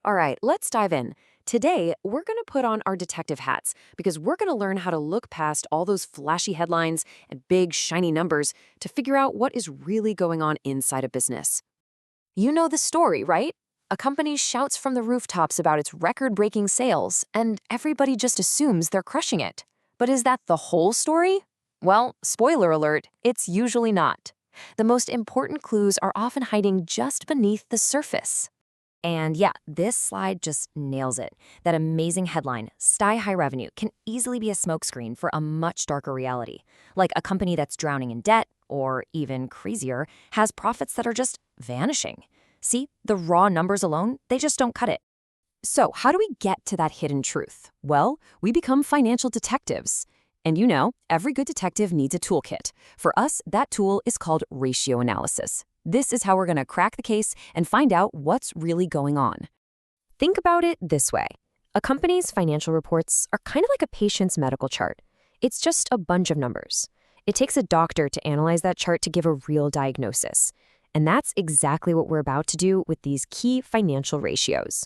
All right, let's dive in. Today, we're going to put on our detective hats because we're going to learn how to look past all those flashy headlines and big, shiny numbers to figure out what is really going on inside a business. You know the story, right? A company shouts from the rooftops about its record-breaking sales, and everybody just assumes they're crushing it. But is that the whole story? Well, spoiler alert, it's usually not. The most important clues are often hiding just beneath the surface. And yeah, this slide just nails it. That amazing headline, sky-high revenue, can easily be a smokescreen for a much darker reality. Like a company that's drowning in debt, or even crazier, has profits that are just vanishing. See, the raw numbers alone, they just don't cut it. So how do we get to that hidden truth? Well, we become financial detectives. And you know, every good detective needs a toolkit. For us, that tool is called ratio analysis. This is how we're going to crack the case and find out what's really going on. Think about it this way. A company's financial reports are kind of like a patient's medical chart. It's just a bunch of numbers. It takes a doctor to analyze that chart to give a real diagnosis. And that's exactly what we're about to do with these key financial ratios.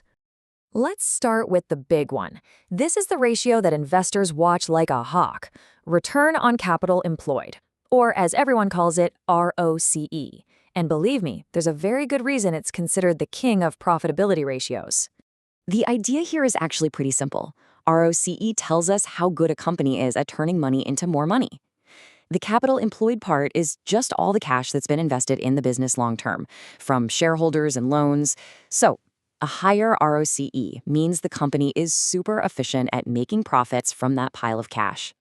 Let's start with the big one. This is the ratio that investors watch like a hawk, return on capital employed, or as everyone calls it, ROCE. And believe me, there's a very good reason it's considered the king of profitability ratios. The idea here is actually pretty simple. ROCE tells us how good a company is at turning money into more money. The capital employed part is just all the cash that's been invested in the business long term, from shareholders and loans. So, a higher ROCE means the company is super efficient at making profits from that pile of cash.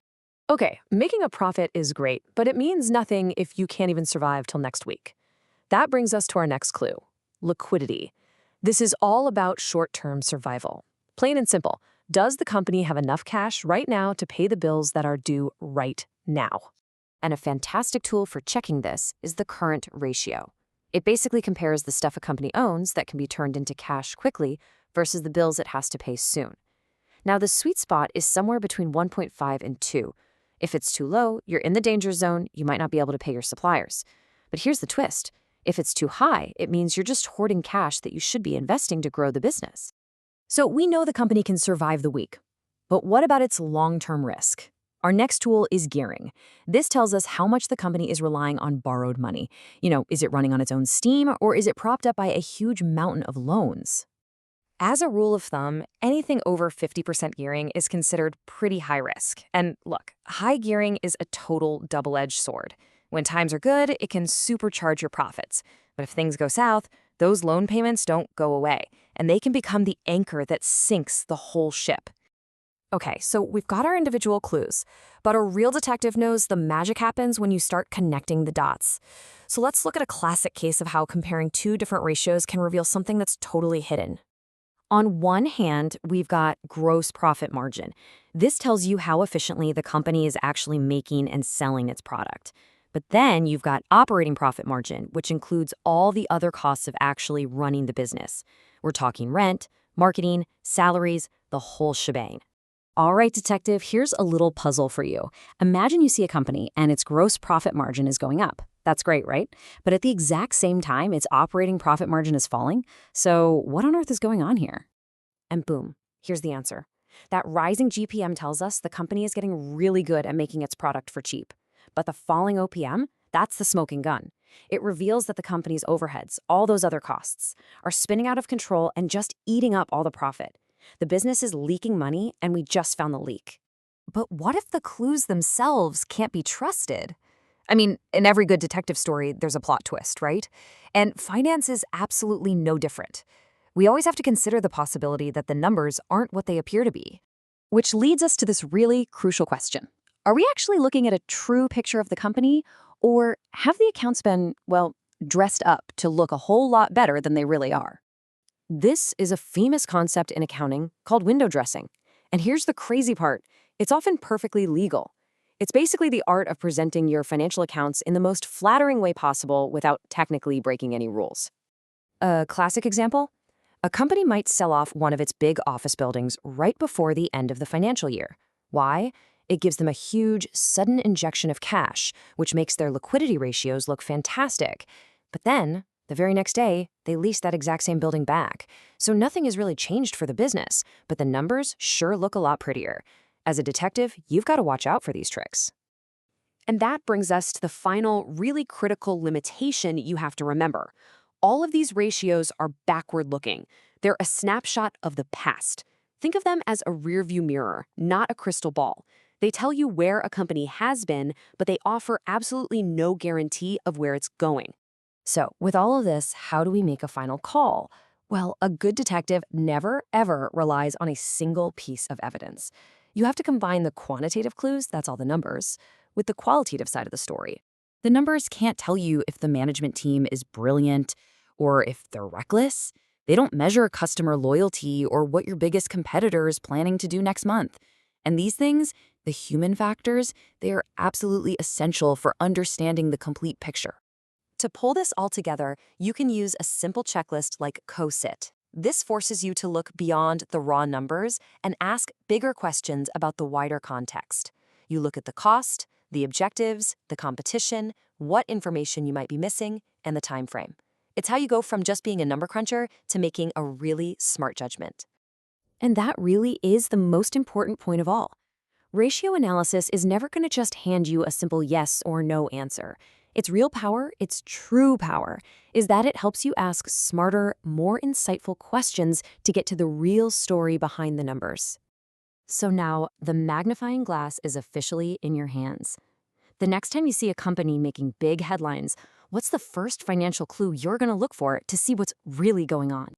Okay, making a profit is great, but it means nothing if you can't even survive till next week. That brings us to our next clue, liquidity. This is all about short-term survival. Plain and simple, does the company have enough cash right now to pay the bills that are due right now? And a fantastic tool for checking this is the current ratio. It basically compares the stuff a company owns that can be turned into cash quickly versus the bills it has to pay soon. Now, the sweet spot is somewhere between 1.5 and 2. If it's too low, you're in the danger zone, you might not be able to pay your suppliers. But here's the twist. If it's too high, it means you're just hoarding cash that you should be investing to grow the business. So we know the company can survive the week. But what about its long-term risk? Our next tool is gearing. This tells us how much the company is relying on borrowed money. Is it running on its own steam, or is it propped up by a huge mountain of loans? As a rule of thumb, anything over 50% gearing is considered pretty high risk. And look, high gearing is a total double-edged sword. When times are good, it can supercharge your profits. But if things go south, those loan payments don't go away, and they can become the anchor that sinks the whole ship. Okay, so we've got our individual clues, but a real detective knows the magic happens when you start connecting the dots. So let's look at a classic case of how comparing two different ratios can reveal something that's totally hidden. On one hand, we've got gross profit margin. This tells you how efficiently the company is actually making and selling its product. But then you've got operating profit margin, which includes all the other costs of actually running the business. We're talking rent, marketing, salaries, the whole shebang. All right, detective, here's a little puzzle for you. Imagine you see a company and its gross profit margin is going up. That's great, right? But at the exact same time, its operating profit margin is falling. So what on earth is going on here? And boom, here's the answer. That rising GPM tells us the company is getting really good at making its product for cheap. But the falling OPM, that's the smoking gun. It reveals that the company's overheads, all those other costs, are spinning out of control and just eating up all the profit. The business is leaking money, and we just found the leak. But what if the clues themselves can't be trusted? I mean, in every good detective story, there's a plot twist, right? And finance is absolutely no different. We always have to consider the possibility that the numbers aren't what they appear to be. Which leads us to this really crucial question. Are we actually looking at a true picture of the company, or have the accounts been, well, dressed up to look a whole lot better than they really are? This is a famous concept in accounting called window dressing. And here's the crazy part. It's often perfectly legal. It's basically the art of presenting your financial accounts in the most flattering way possible without technically breaking any rules. A classic example? A company might sell off one of its big office buildings right before the end of the financial year. Why? It gives them a huge, sudden injection of cash, which makes their liquidity ratios look fantastic. But then, The very next day, they lease that exact same building back. So nothing has really changed for the business, but the numbers sure look a lot prettier. As a detective, you've got to watch out for these tricks. And that brings us to the final, really critical limitation you have to remember. All of these ratios are backward-looking. They're a snapshot of the past. Think of them as a rearview mirror, not a crystal ball. They tell you where a company has been, but they offer absolutely no guarantee of where it's going. So, with all of this, how do we make a final call? Well, a good detective never, ever relies on a single piece of evidence. You have to combine the quantitative clues, that's all the numbers, with the qualitative side of the story. The numbers can't tell you if the management team is brilliant or if they're reckless. They don't measure customer loyalty or what your biggest competitor is planning to do next month. And these things, the human factors, they are absolutely essential for understanding the complete picture. To pull this all together, you can use a simple checklist like COSIT. This forces you to look beyond the raw numbers and ask bigger questions about the wider context. You look at the cost, the objectives, the competition, what information you might be missing, and the time frame. It's how you go from just being a number cruncher to making a really smart judgment. And that really is the most important point of all. Ratio analysis is never going to just hand you a simple yes or no answer. Its real power, its true power, is that it helps you ask smarter, more insightful questions to get to the real story behind the numbers. So now, the magnifying glass is officially in your hands. The next time you see a company making big headlines, what's the first financial clue you're going to look for to see what's really going on?